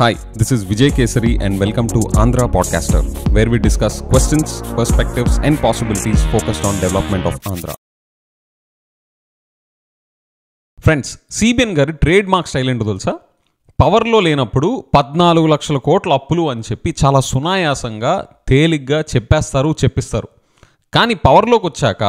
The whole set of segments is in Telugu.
Hi, this is Vijay Kesari and welcome to Andhra Podcaster, where we discuss questions, perspectives and possibilities focused on development of Andhra. Friends, CBN గారి ట్రేడ్ మార్క్ స్టైల్ ఏంటో తెలుసా? పవర్లో లేనప్పుడు 14 లక్షల కోట్ల అప్పులు అని చెప్పి చాలా సునాయాసంగా తేలిగ్గా చెప్పిస్తారు. కానీ పవర్లోకి వచ్చాక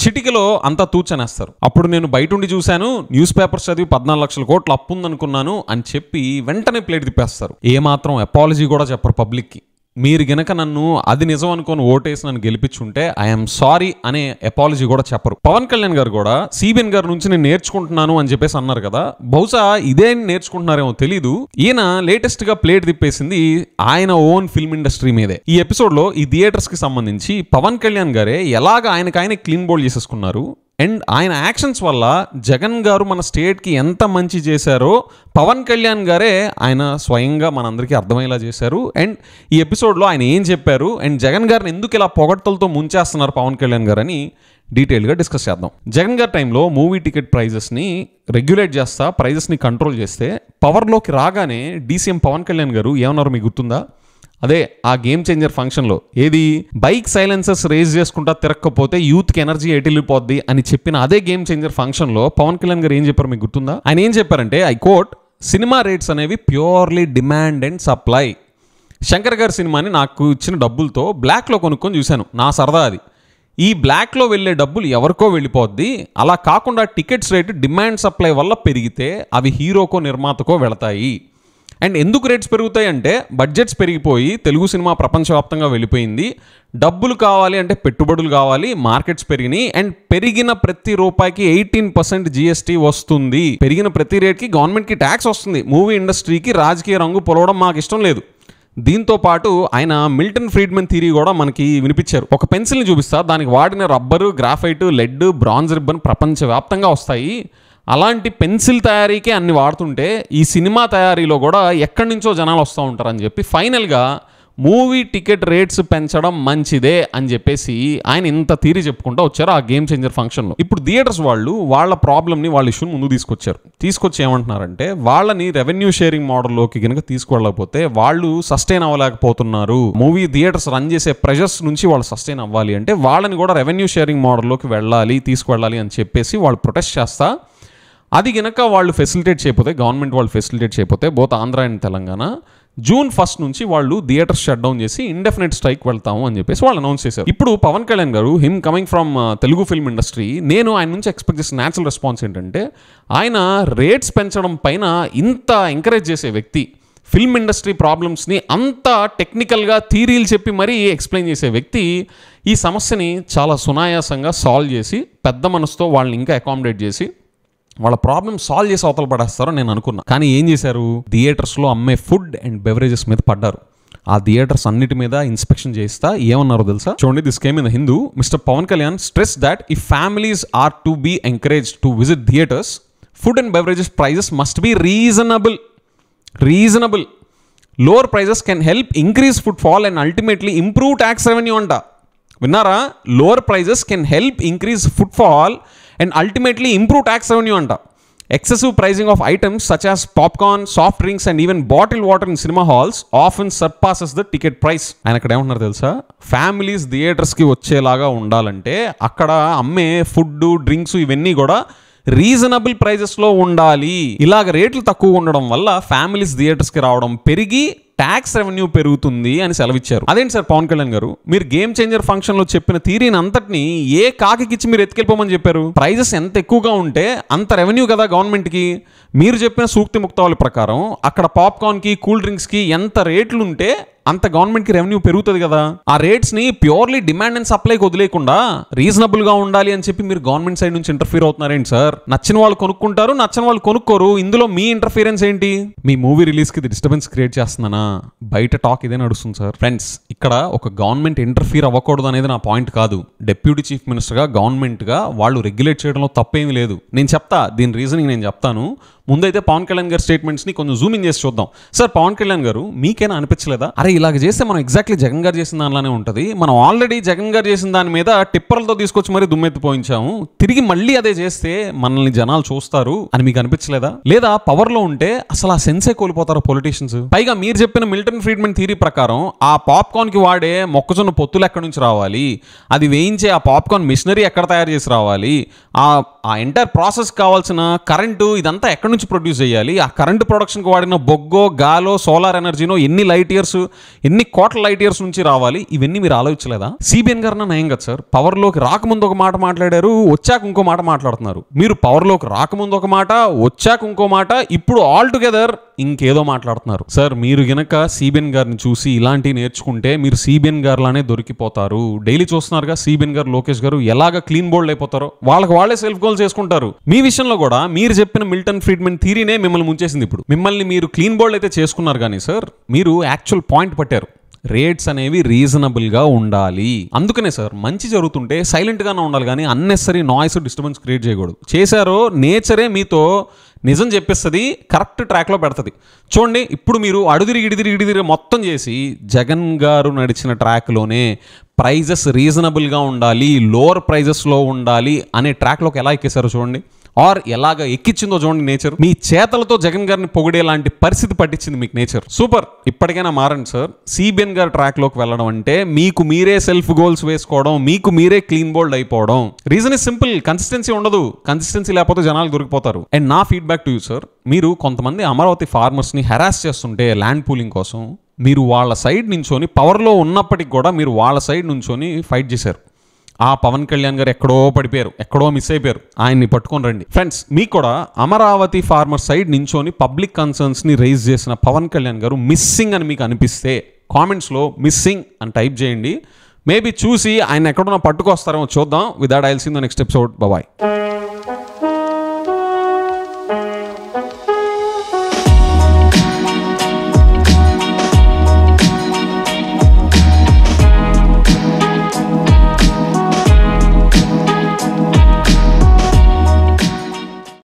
చిటికలో అంతా తూచనేస్తారు. అప్పుడు నేను బయటుండి చూశాను, న్యూస్ పేపర్స్ చదివి 14 లక్షల కోట్ల అప్పు ఉందనుకున్నాను అని చెప్పి వెంటనే ప్లేట్ తిప్పేస్తారు. ఏమాత్రం అపాలజీ కూడా చెప్పరు పబ్లిక్కి. మీరు గనక నన్ను అది నిజం అనుకొని ఓటేసి నన్ను గెలిపించుంటే ఐఎమ్ సారీ అనే అపాలజీ కూడా చెప్పరు. పవన్ కళ్యాణ్ గారు కూడా సిబిఎన్ గారి నుంచి నేను నేర్చుకుంటున్నాను అని చెప్పేసి అన్నారు కదా, బహుశా ఇదే నేర్చుకుంటున్నారేమో తెలీదు. ఈయన లేటెస్ట్ గా ప్లేట్ తిప్పేసింది ఆయన ఓన్ ఫిల్మ్ ఇండస్ట్రీ మీదే. ఈ ఎపిసోడ్ లో ఈ థియేటర్స్ కి సంబంధించి పవన్ కళ్యాణ్ గారే ఎలాగ ఆయనకి క్లీన్ బోల్డ్ చేసేసుకున్నారు అండ్ ఆయన యాక్షన్స్ వల్ల జగన్ గారు మన స్టేట్కి ఎంత మంచి చేశారో పవన్ కళ్యాణ్ గారే ఆయన స్వయంగా మనందరికీ అర్థమయ్యేలా చేశారు. అండ్ ఈ ఎపిసోడ్లో ఆయన ఏం చెప్పారు అండ్ జగన్ గారిని ఎందుకు ఇలా పొగడ్తలతో ముంచేస్తున్నారు పవన్ కళ్యాణ్ గారు అని డీటెయిల్గా డిస్కస్ చేద్దాం. జగన్ గారి టైంలో మూవీ టికెట్ ప్రైజెస్ని రెగ్యులేట్ చేస్తా, ప్రైజెస్ని కంట్రోల్ చేస్తే పవర్లోకి రాగానే డీసీఎం పవన్ కళ్యాణ్ గారు ఏమన్నారు మీకు గుర్తుందా? అదే ఆ గేమ్ చేంజర్ ఫంక్షన్లో ఏది బైక్ సైలెన్సర్స్ రేజ్ చేసుకుంటా తిరగకపోతే యూత్కి ఎనర్జీ ఎటిల్లిపోద్ది అని చెప్పిన అదే గేమ్ చేంజర్ ఫంక్షన్లో పవన్ కళ్యాణ్ గారు ఏం చెప్పారు మీకు గుర్తుందా? ఆయన ఏం చెప్పారంటే, ఐ కోట్, సినిమా రేట్స్ అనేవి purely demand and supply. Shankar గారి సినిమాని నాకు ఇచ్చిన డబ్బులతో బ్లాక్లో కొనుక్కొని చూశాను, నా సరదా అది. ఈ బ్లాక్లో వెళ్ళే డబ్బులు ఎవరికో వెళ్ళిపోద్ది. అలా కాకుండా టికెట్స్ రేటు డిమాండ్ సప్లై వల్ల పెరిగితే అవి హీరోకో నిర్మాతకో వెళతాయి. అండ్ ఎందుకు రేట్స్ పెరుగుతాయి అంటే బడ్జెట్స్ పెరిగిపోయి తెలుగు సినిమా ప్రపంచవ్యాప్తంగా వెళ్ళిపోయింది. డబ్బులు కావాలి అంటే పెట్టుబడులు కావాలి, మార్కెట్స్ పెరిగినాయి అండ్ పెరిగిన ప్రతి రూపాయికి 18% GST వస్తుంది. పెరిగిన ప్రతి రేట్కి గవర్నమెంట్కి ట్యాక్స్ వస్తుంది. మూవీ ఇండస్ట్రీకి రాజకీయ రంగు పొలవడం మాకు ఇష్టం లేదు. దీంతో పాటు ఆయన మిల్టన్ ఫ్రీడ్మన్ థియరీ కూడా మనకి వినిపించారు. ఒక పెన్సిల్ని చూపిస్తా, దానికి వాడిన rubber, graphite, lead, bronze ribbon ప్రపంచవ్యాప్తంగా వస్తాయి. అలాంటి పెన్సిల్ తయారీకే అన్ని వాడుతుంటే ఈ సినిమా తయారీలో కూడా ఎక్కడి నుంచో జనాలు వస్తూ ఉంటారని చెప్పి ఫైనల్గా మూవీ టికెట్ రేట్స్ పెంచడం మంచిదే అని చెప్పేసి ఆయన ఇంత థియరీ చెప్పుకుంటూ వచ్చారు ఆ గేమ్ చేంజర్ ఫంక్షన్లో. ఇప్పుడు థియేటర్స్ వాళ్ళు వాళ్ళ ప్రాబ్లమ్ని, వాళ్ళ ఇష్యూని ముందు తీసుకొచ్చి ఏమంటున్నారంటే, వాళ్ళని రెవెన్యూ షేరింగ్ మోడల్లోకి కనుక తీసుకువెళ్ళకపోతే వాళ్ళు సస్టైన్ అవ్వలేకపోతున్నారు. మూవీ థియేటర్స్ రన్ చేసే ప్రెషర్స్ నుంచి వాళ్ళు సస్టైన్ అవ్వాలి అంటే వాళ్ళని కూడా రెవెన్యూ షేరింగ్ మోడల్లోకి తీసుకువెళ్ళాలి అని చెప్పేసి వాళ్ళు ప్రొటెస్ట్ చేస్తా, అది కనుక వాళ్ళు ఫెసిలిటేట్ చేయకపోతే, గవర్నమెంట్ వాళ్ళు ఫెసిలిటేట్ చేయకపోతే both Andhra and Telangana June 1 నుంచి వాళ్ళు థియేటర్స్ షట్ డౌన్ చేసి ఇండెఫినెట్ స్ట్రైక్ వెళ్తాము అని చెప్పేసి వాళ్ళు అనౌన్స్ చేశారు. ఇప్పుడు పవన్ కళ్యాణ్ గారు, him coming from Telugu film industry, నేను ఆయన నుంచి ఎక్స్పెక్ట్ చేసిన న్యాచురల్ రెస్పాన్స్ ఏంటంటే, ఆయన రేట్స్ పెంచడం పైన ఇంత ఎంకరేజ్ చేసే వ్యక్తి, ఫిల్మ్ ఇండస్ట్రీ ప్రాబ్లమ్స్ని అంత టెక్నికల్గా థీరీలు చెప్పి మరీ ఎక్స్ప్లెయిన్ చేసే వ్యక్తి ఈ సమస్యని చాలా సునాయాసంగా సాల్వ్ చేసి పెద్ద మనసుతో వాళ్ళని ఇంకా అకామిడేట్ చేసి వాళ్ళ ప్రాబ్లమ్ సాల్వ్ చేసి అవతల పడేస్తారో నేను అనుకున్నా. కానీ ఏం చేశారు, థియేటర్స్లో అమ్మే ఫుడ్ అండ్ బెవరేజెస్ మీద పడ్డారు. ఆ థియేటర్స్ అన్నిటి మీద ఇన్స్పెక్షన్ చేస్తా ఏమన్నారో తెలుసా? చూడండి, this came in the Hindu. Mister Pavan Kalyan stress that if families are to be encourage to visit theatres, food and beverages prices must be reasonable. Lower prices can help increase footfall and ultimately improve tax revenue అంట. విన్నారా? Lower prices can help increase footfall and ultimately improve tax revenue అంట. Excessive pricing of items such as popcorn, soft drinks and even bottled water in cinema halls often surpasses the ticket price. ఆయన అక్కడ ఏమంటున్నారు తెలుసా? ఫ్యామిలీస్ థియేటర్స్కి వచ్చేలాగా ఉండాలంటే అక్కడ అమ్మే ఫుడ్, డ్రింక్స్ ఇవన్నీ కూడా రీజనబుల్ ప్రైజెస్లో ఉండాలి. ఇలాగ రేట్లు తక్కువ ఉండడం వల్ల ఫ్యామిలీస్ థియేటర్స్కి రావడం పెరిగి ట్యాక్స్ రెవెన్యూ పెరుగుతుంది అని సెలవిచ్చారు. అదేంటి సార్ పవన్ కళ్యాణ్ గారు, మీరు గేమ్ చేంజర్ ఫంక్షన్లో చెప్పిన థీరీని అంతటిని ఏ కాకికిచ్చి మీరు ఎత్తుకెళ్ళిపోమని చెప్పారు? ప్రైజెస్ ఎంత ఎక్కువగా ఉంటే అంత రెవెన్యూ కదా గవర్నమెంట్కి. మీరు చెప్పిన సూక్తి ముక్తావళి ప్రకారం అక్కడ పాప్కార్న్కి, కూల్ డ్రింక్స్కి ఎంత రేట్లు ఉంటే అంత గవర్నమెంట్కి రెవెన్యూ పెరుగుతుంది కదా. ఆ రేట్స్ని ప్యూర్లీ డిమాండ్ అండ్ సప్లైకి వదిలేకుండా రీజనబుల్గా ఉండాలి అని చెప్పి మీరు గవర్నమెంట్ సైడ్ నుంచి ఇంటర్ఫీర్ అవుతున్నారేంటి సార్? నచ్చిన వాళ్ళు కొనుక్కుంటారు, నచ్చని వాళ్ళు కొనుక్కోరు. ఇందులో మీ ఇంటర్ఫీరెన్స్ ఏంటి? మీ మూవీ రిలీజ్కి డిస్టర్బెన్స్ క్రియేట్ చేస్తున్నానా? బయట టాక్ ఇదే నడుస్తుంది సార్. ఫ్రెండ్స్, ఇక్కడ ఒక గవర్నమెంట్ ఇంటర్ఫీర్ అవ్వకూడదు అనేది నా పాయింట్ కాదు. డెప్యూటీ చీఫ్ మినిస్టర్గా, గవర్నమెంట్గా వాళ్ళు రెగ్యులేట్ చేయడంలో తప్పేమీ లేదు. నేను చెప్తా, దీని రీజనింగ్ నేను చెప్తాను. ముందైతే పవన్ కళ్యాణ్ గారి స్టేట్మెంట్స్ని కొంచెం జూమింగ్ చేసి చూద్దాం. సార్ పవన్ కళ్యాణ్ గారు మీకైనా అనిపించలేదా, అరే ఇలాగ చేస్తే మనం ఎగ్జాక్ట్లీ జగన్ గారు చేసిన దానిలానే ఉంటుంది, మనం ఆల్రెడీ జగన్ గారు చేసిన దాని మీద టిప్పర్లతో తీసుకొచ్చి మరీ దుమ్మెత్తిపోయించాము, తిరిగి మళ్ళీ అదే చేస్తే మనల్ని జనాలు చూస్తారు అని మీకు అనిపించలేదా? లేదా పవర్లో ఉంటే అసలు ఆ సెన్సే కోల్పోతారు పొలిటీషియన్స్? పైగా మీరు చెప్పిన మిల్టన్ ఫ్రీడ్మన్ థియరీ ప్రకారం ఆ పాప్కార్న్కి వాడే మొక్కజొన్న పొత్తులు ఎక్కడి నుంచి రావాలి, అది వేయించే ఆ పాప్కార్న్ మిషనరీ ఎక్కడ తయారు చేసి రావాలి, ఆ ఎంటైర్ ప్రాసెస్ కావాల్సిన కరెంటు ఇదంతా ఎక్కడి నుంచి ప్రొడ్యూస్ చేయాలి, ఆ కరెంటు ప్రొడక్షన్కి వాడిన బొగ్గో గాలో సోలార్ ఎనర్జీనో ఎన్ని లైట్ ఇయర్స్, ఎన్ని కోట్ల లైట్ ఇయర్స్ నుంచి రావాలి, ఇవన్నీ మీరు ఆలోచించలేదా? సిబిఎన్ గారు నయం కదా సార్, పవర్లోకి రాకముందు ఒక మాట మాట్లాడారు, వచ్చాక ఇంకో మాట మాట్లాడుతున్నారు. మీరు పవర్లోకి రాకముందు ఒక మాట, వచ్చాక ఇంకో మాట, ఇప్పుడు ఆల్ టుగెదర్ ఇంకేదో మాట్లాడుతున్నారు. సార్ మీరు గనక సిబిఎన్ గారిని చూసి ఇలాంటివి నేర్చుకుంటే మీరు సిబిఎన్ గారులానే దొరికిపోతారు. డైలీ చూస్తున్నారుగా సిబిఎన్ గారు, లోకేష్ గారు ఎలాగ క్లీన్ బోల్డ్ అయిపోతారో, వాళ్ళే సెల్ఫ్ గోల్స్ చేసుకుంటారు. మీ విషయంలో కూడా మీరు చెప్పిన మిల్టన్ ఫ్రీడ్మన్ థియరీనే మిమ్మల్ని ముంచేసింది. ఇప్పుడు మిమ్మల్ని మీరు క్లీన్ బోల్డ్ అయితే చేసుకున్నారు కానీ సార్ మీరు యాక్చువల్ పాయింట్ పట్టారు, రేట్స్ అనేవి రీజనబుల్గా ఉండాలి. అందుకనే సార్ మంచి జరుగుతుంటే సైలెంట్గానే ఉండాలి కానీ అన్నెసరీ నాయిస్ డిస్టర్బెన్స్ క్రియేట్ చేయకూడదు. చేశారో నేచరే మీతో నిజం చెప్పిస్తుంది, కరెక్ట్ ట్రాక్లో పెడుతుంది. చూడండి ఇప్పుడు మీరు ఇడిదిరి మొత్తం చేసి జగన్ గారు నడిచిన ట్రాక్లోనే ప్రైజెస్ రీజనబుల్గా ఉండాలి, లోవర్ ప్రైజెస్లో ఉండాలి అనే ట్రాక్లోకి ఎలా ఎక్కేశారో చూడండి, ఆర్ ఎలాగ ఎక్కించిందో చూడండి నేచర్. మీ చేతలతో జగన్ గారిని పొగిడేలాంటి పరిస్థితి పట్టించింది మీకు నేచర్. సూపర్, ఇప్పటికైనా మారండి సార్. సిబిఎన్ గారి ట్రాక్లోకి వెళ్ళడం అంటే మీకు మీరే సెల్ఫ్ గోల్స్ వేసుకోవడం, మీకు మీరే క్లీన్ బోల్డ్ అయిపోవడం. రీజన్ ఇస్ సింపుల్, కన్సిస్టెన్సీ ఉండదు. కన్సిస్టెన్సీ లేకపోతే జనాలు దొరికిపోతారు. అండ్ నా ఫీడ్బ్యాక్ టు యూ సార్, మీరు కొంతమంది అమరావతి ఫార్మర్స్ని హెరాస్ చేస్తుంటే ల్యాండ్ పూలింగ్ కోసం మీరు వాళ్ళ సైడ్ నుంచొని, పవర్లో ఉన్నప్పటికి కూడా మీరు వాళ్ళ సైడ్ నుంచొని ఫైట్ చేశారు. ఆ పవన్ కళ్యాణ్ గారు ఎక్కడో పడిపోయారు, ఎక్కడో మిస్ అయిపోయారు, ఆయన్ని పట్టుకొని రండి. ఫ్రెండ్స్ మీకు కూడా అమరావతి ఫార్మర్ సైడ్ నించోని పబ్లిక్ కన్సర్న్స్ని రైజ్ చేసిన పవన్ కళ్యాణ్ గారు మిస్సింగ్ అని మీకు అనిపిస్తే కామెంట్స్లో మిస్సింగ్ అని టైప్ చేయండి. మేబీ చూసి ఆయన ఎక్కడున్నా పట్టుకొస్తారేమో చూద్దాం. With that I will see in the next episode. Bye.